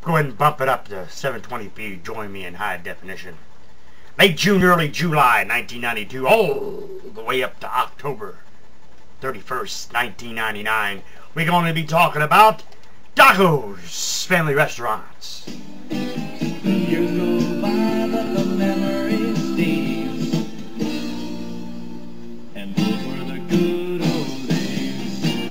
Go ahead and bump it up to 720p. Join me in high definition. Late June, early July 1992, all the way up to October 31st, 1999. We're going to be talking about Doco's Family Restaurants. Years go by, but the memory stays, and those were the good old days.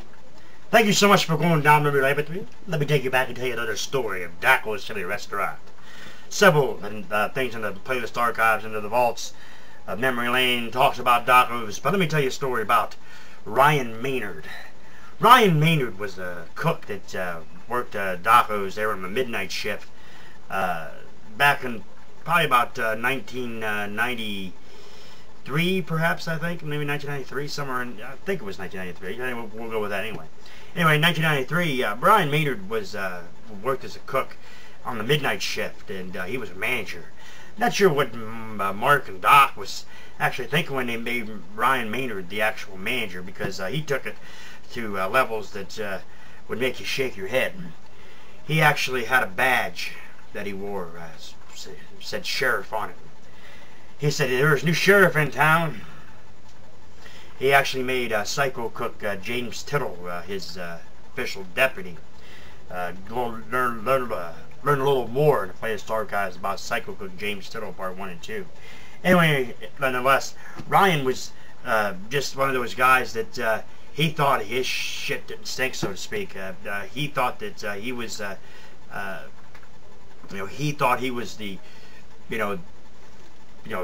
Thank you so much for going down memory lane with me. Let me take you back and tell you another story of Doco's Family Restaurant. Several things in the playlist archives, into the vaults of memory lane talks about Doco's, but let me tell you a story about Ryan Maynard. Ryan Maynard was a cook that worked Doco's there on the midnight shift back in probably about 1993, perhaps, I think, maybe 1993, somewhere in, I think it was 1993. Anyway, we'll go with that anyway. Anyway, in 1993, Brian Maynard was worked as a cook on the midnight shift, and he was a manager. Not sure what Mark and Doc was actually thinking when they made Ryan Maynard the actual manager, because he took it to levels that would make you shake your head. He actually had a badge that he wore, said sheriff on it. He said there's a new sheriff in town. He actually made psycho cook James Tittle his official deputy. Learn a little more in the playlist archives about psycho cook James Tittle part 1 and 2. Anyway, nonetheless, Ryan was just one of those guys that he thought his shit didn't stink, so to speak. He thought that he was, he thought he was the,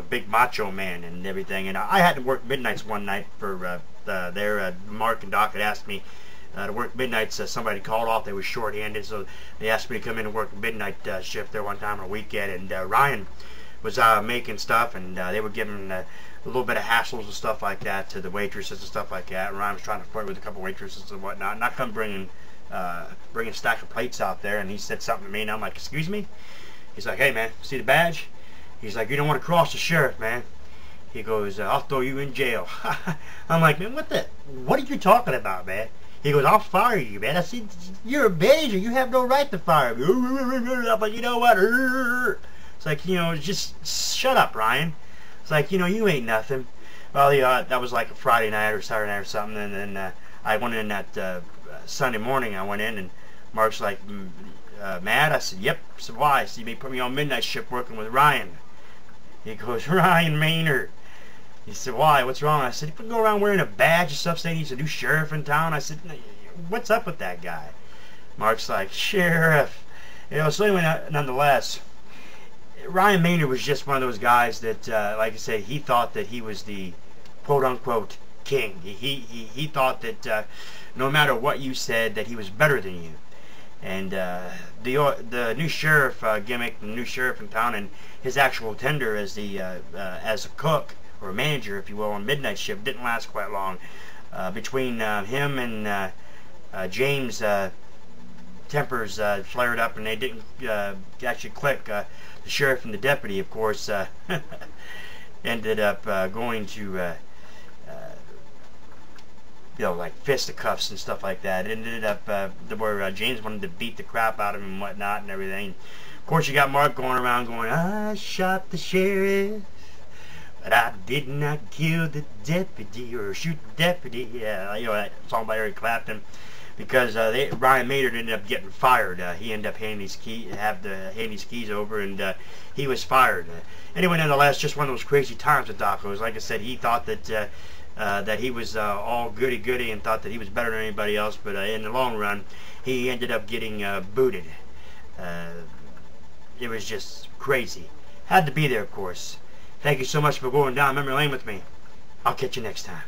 big macho man and everything. And I had to work midnights one night for Mark and Doc had asked me to work midnights. Somebody called off; they were short-handed, so they asked me to come in and work a midnight shift there one time on a weekend. And Ryan was making stuff, and they were giving a little bit of hassles and stuff like that to the waitresses and stuff like that. And Ryan was trying to flirt with a couple waitresses and whatnot. And I come bringing a stack of plates out there, and he said something to me, and I'm like, "Excuse me?" He's like, "Hey man, see the badge?" He's like, "You don't want to cross the sheriff, man." He goes, "I'll throw you in jail." I'm like, "Man, what are you talking about, man?" He goes, "I'll fire you, man." I said, "You're a manager. You have no right to fire me." I'm like, "You know what?" It's like, just shut up, Ryan. It's like, you ain't nothing. Well, that was like a Friday night or Saturday night or something, and then I went in that Sunday morning. I went in, and Mark's like, "Mad?" I said, "Yep." I said, "Why?" I said, "They put me on midnight shift working with Ryan." He goes, "Ryan Maynard." He said, "Why? What's wrong?" I said, "He go around wearing a badge and stuff saying he's a new sheriff in town." I said, "What's up with that guy?" Mark's like, "Sheriff." So anyway, nonetheless, Ryan Maynard was just one of those guys that, like I said, he thought that he was the quote-unquote king. He thought that no matter what you said, that he was better than you. And the new sheriff gimmick, the new sheriff in town, and his actual tender as as a cook, or a manager, if you will, on midnight shift, didn't last quite long. Between him and James, tempers flared up, and they didn't actually click. The sheriff and the deputy, of course, ended up going to, like fisticuffs and stuff like that. It ended up where James wanted to beat the crap out of him and whatnot and everything. Of course, you got Mark going around going, "I shot the sheriff, but I did not kill the deputy," or shoot the deputy. Yeah, that song by Eric Clapton. Because Ryan Maynard ended up getting fired. He ended up handing his keys over, and he was fired. Anyway, nonetheless, just one of those crazy times with Doco's. Like I said, he thought that that he was all goody-goody and thought that he was better than anybody else. But in the long run, he ended up getting booted. It was just crazy. Had to be there, of course. Thank you so much for going down memory lane with me. I'll catch you next time.